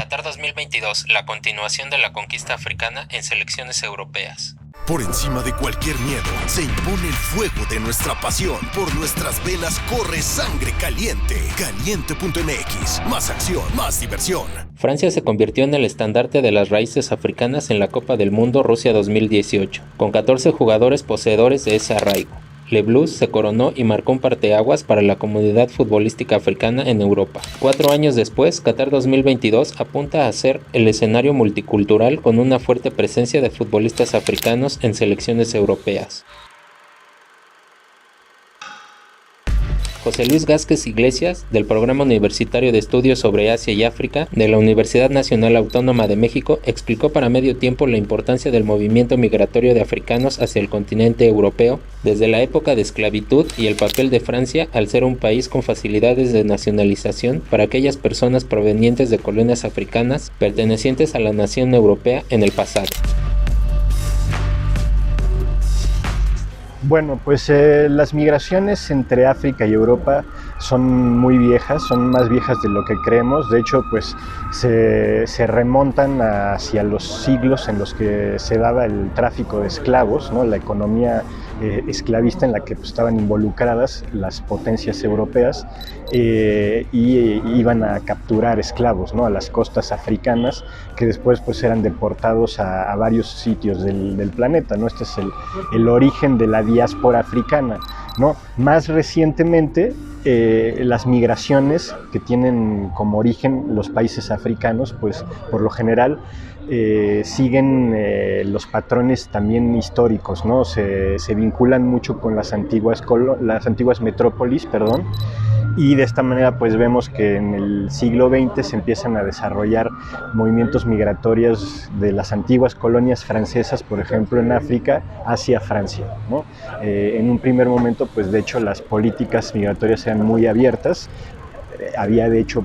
Qatar 2022, la continuación de la conquista africana en selecciones europeas. Por encima de cualquier miedo, se impone el fuego de nuestra pasión. Por nuestras venas corre sangre caliente. Caliente.mx, más acción, más diversión. Francia se convirtió en el estandarte de las raíces africanas en la Copa del Mundo Rusia 2018, con 14 jugadores poseedores de ese arraigo. Le Blues se coronó y marcó un parteaguas para la comunidad futbolística africana en Europa. 4 años después, Qatar 2022 apunta a ser el escenario multicultural con una fuerte presencia de futbolistas africanos en selecciones europeas. José Luis Gázquez Iglesias, del Programa Universitario de Estudios sobre Asia y África de la Universidad Nacional Autónoma de México, explicó para Medio Tiempo la importancia del movimiento migratorio de africanos hacia el continente europeo desde la época de esclavitud y el papel de Francia al ser un país con facilidades de nacionalización para aquellas personas provenientes de colonias africanas pertenecientes a la nación europea en el pasado. Bueno, pues las migraciones entre África y Europa son muy viejas, son más viejas de lo que creemos. De hecho, pues se remontan hacia los siglos en los que se daba el tráfico de esclavos, ¿no? La economía esclavista en la que pues, estaban involucradas las potencias europeas y iban a capturar esclavos, ¿no? A las costas africanas, que después pues eran deportados a varios sitios del planeta, ¿no? Este es el origen de la diáspora africana, ¿no? Más recientemente, las migraciones que tienen como origen los países africanos, pues por lo general siguen los patrones también históricos, ¿no? Se vinculan mucho con las antiguas metrópolis, y de esta manera pues vemos que en el siglo XX se empiezan a desarrollar movimientos migratorios de las antiguas colonias francesas, por ejemplo en África, hacia Francia, ¿no? En un primer momento pues de hecho las políticas migratorias eran muy abiertas. Había de hecho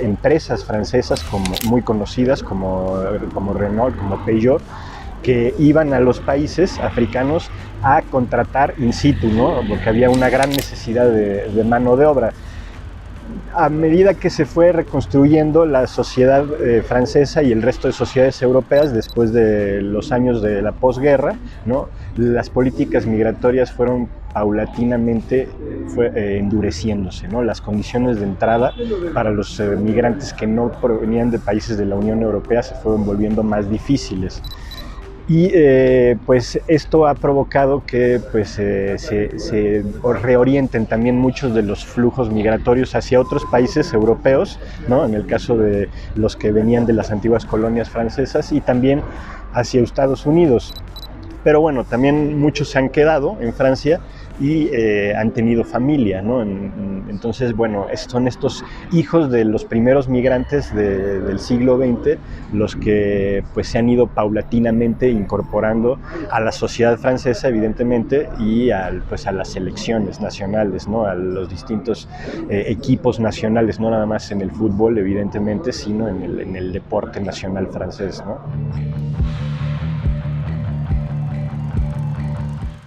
empresas francesas muy conocidas como Renault, como Peugeot, que iban a los países africanos a contratar in situ, ¿no? Porque había una gran necesidad de mano de obra. A medida que se fue reconstruyendo la sociedad francesa y el resto de sociedades europeas después de los años de la posguerra, ¿no? Las políticas migratorias fueron paulatinamente endureciéndose, ¿no? Las condiciones de entrada para los migrantes que no provenían de países de la Unión Europea se fueron volviendo más difíciles. Y pues esto ha provocado que pues, se reorienten también muchos de los flujos migratorios hacia otros países europeos, ¿no? En el caso de los que venían de las antiguas colonias francesas y también hacia Estados Unidos. Pero bueno, también muchos se han quedado en Francia y han tenido familia, ¿no? Entonces, bueno, son estos hijos de los primeros migrantes del siglo XX los que pues, se han ido paulatinamente incorporando a la sociedad francesa, evidentemente, y pues, a las selecciones nacionales, ¿no? A los distintos equipos nacionales, no nada más en el fútbol, evidentemente, sino en el deporte nacional francés, ¿no?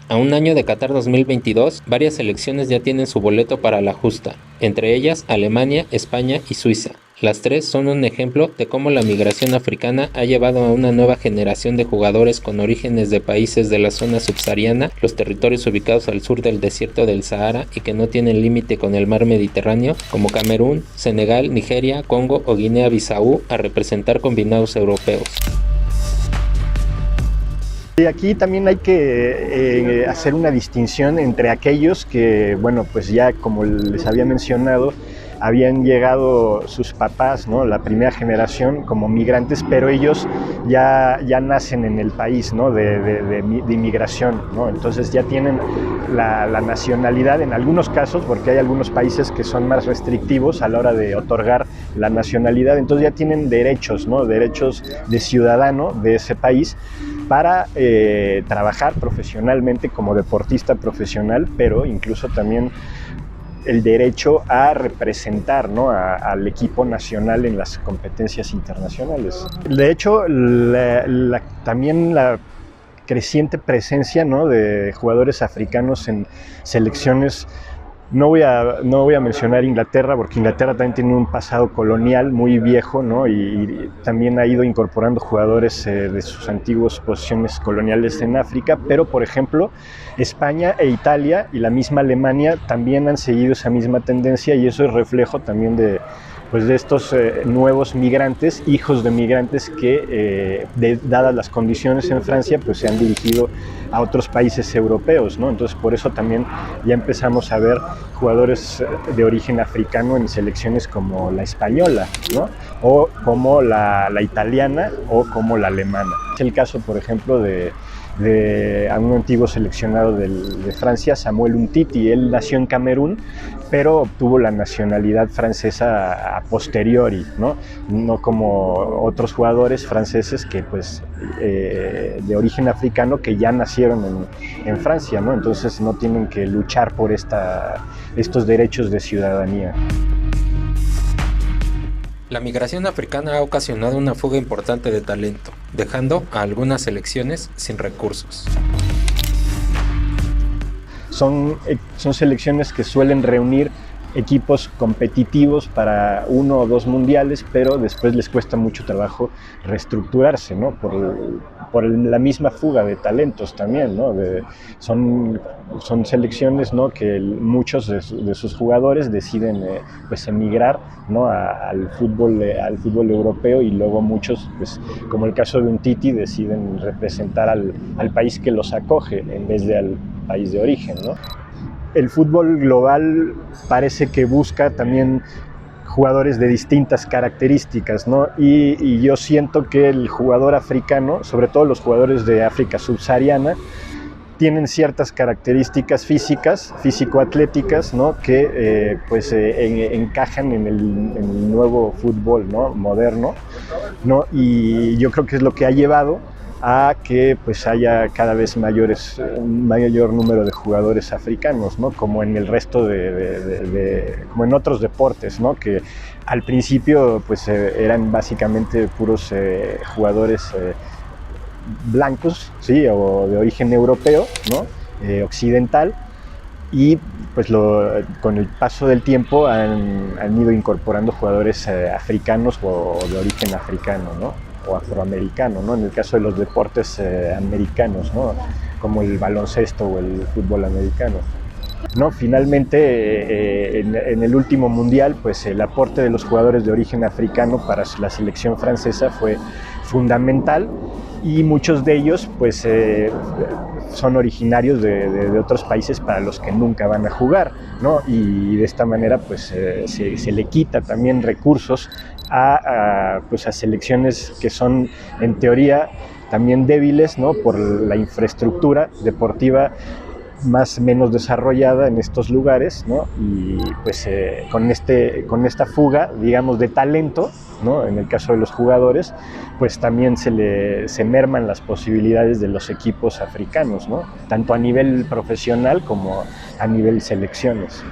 A un año de Qatar 2022, varias selecciones ya tienen su boleto para la justa, entre ellas Alemania, España y Suiza. Las tres son un ejemplo de cómo la migración africana ha llevado a una nueva generación de jugadores con orígenes de países de la zona subsahariana, los territorios ubicados al sur del desierto del Sahara y que no tienen límite con el mar Mediterráneo, como Camerún, Senegal, Nigeria, Congo o Guinea-Bissau, a representar combinados europeos. Y aquí también hay que hacer una distinción entre aquellos que, bueno, pues ya como les había mencionado, habían llegado sus papás, ¿no? La primera generación como migrantes, pero ellos ya nacen en el país, ¿no? de inmigración, ¿no? Entonces ya tienen la nacionalidad en algunos casos, porque hay algunos países que son más restrictivos a la hora de otorgar la nacionalidad, entonces ya tienen derechos, ¿no? Derechos de ciudadano de ese país para trabajar profesionalmente como deportista profesional, pero incluso también el derecho a representar, ¿no? al equipo nacional en las competencias internacionales. De hecho, también la creciente presencia, ¿no? de jugadores africanos en selecciones No voy a mencionar Inglaterra, porque Inglaterra también tiene un pasado colonial muy viejo, ¿no? Y también ha ido incorporando jugadores de sus antiguas posiciones coloniales en África, pero por ejemplo España e Italia y la misma Alemania también han seguido esa misma tendencia, y eso es reflejo también de estos nuevos migrantes, hijos de migrantes que, dadas las condiciones en Francia, pues se han dirigido a otros países europeos, ¿no? Entonces por eso también ya empezamos a ver jugadores de origen africano en selecciones como la española, ¿no? O como la italiana o como la alemana. Es el caso, por ejemplo, de un antiguo seleccionado de Francia, Samuel Umtiti. Él nació en Camerún, pero obtuvo la nacionalidad francesa a posteriori, no como otros jugadores franceses que pues de origen africano que ya nacieron en Francia, ¿no? Entonces no tienen que luchar por estos derechos de ciudadanía. La migración africana ha ocasionado una fuga importante de talento, dejando a algunas selecciones sin recursos. Son selecciones que suelen reunir equipos competitivos para 1 o 2 mundiales, pero después les cuesta mucho trabajo reestructurarse, ¿no? Por la misma fuga de talentos también, ¿no? Son selecciones, ¿no? Que muchos de sus jugadores deciden pues emigrar, ¿no? al fútbol europeo, y luego muchos, pues, como el caso de Umtiti, deciden representar al país que los acoge en vez de al país de origen, ¿no? El fútbol global parece que busca también jugadores de distintas características, ¿no? Y yo siento que el jugador africano, sobre todo los jugadores de África subsahariana, tienen ciertas características físico-atléticas, ¿no? Que encajan en el nuevo fútbol, ¿no? Moderno, ¿no? Y yo creo que es lo que ha llevado a que pues haya cada vez un mayor número de jugadores africanos, ¿no? Como en el resto como en otros deportes, ¿no? Que al principio pues eran básicamente puros jugadores blancos, ¿sí? O de origen europeo, ¿no? Occidental, y pues con el paso del tiempo han ido incorporando jugadores africanos o de origen africano, ¿no? O afroamericano, ¿no? En el caso de los deportes americanos, ¿no? Como el baloncesto o el fútbol americano, ¿no? Finalmente, en el último mundial, pues el aporte de los jugadores de origen africano para la selección francesa fue fundamental, y muchos de ellos pues son originarios de otros países para los que nunca van a jugar, ¿no? Y de esta manera pues se le quita también recursos a selecciones que son en teoría también débiles, ¿no? Por la infraestructura deportiva menos desarrollada en estos lugares, ¿no? Y pues con esta fuga, digamos, de talento, ¿no? En el caso de los jugadores, pues también se merman las posibilidades de los equipos africanos, ¿no? Tanto a nivel profesional como a nivel selecciones.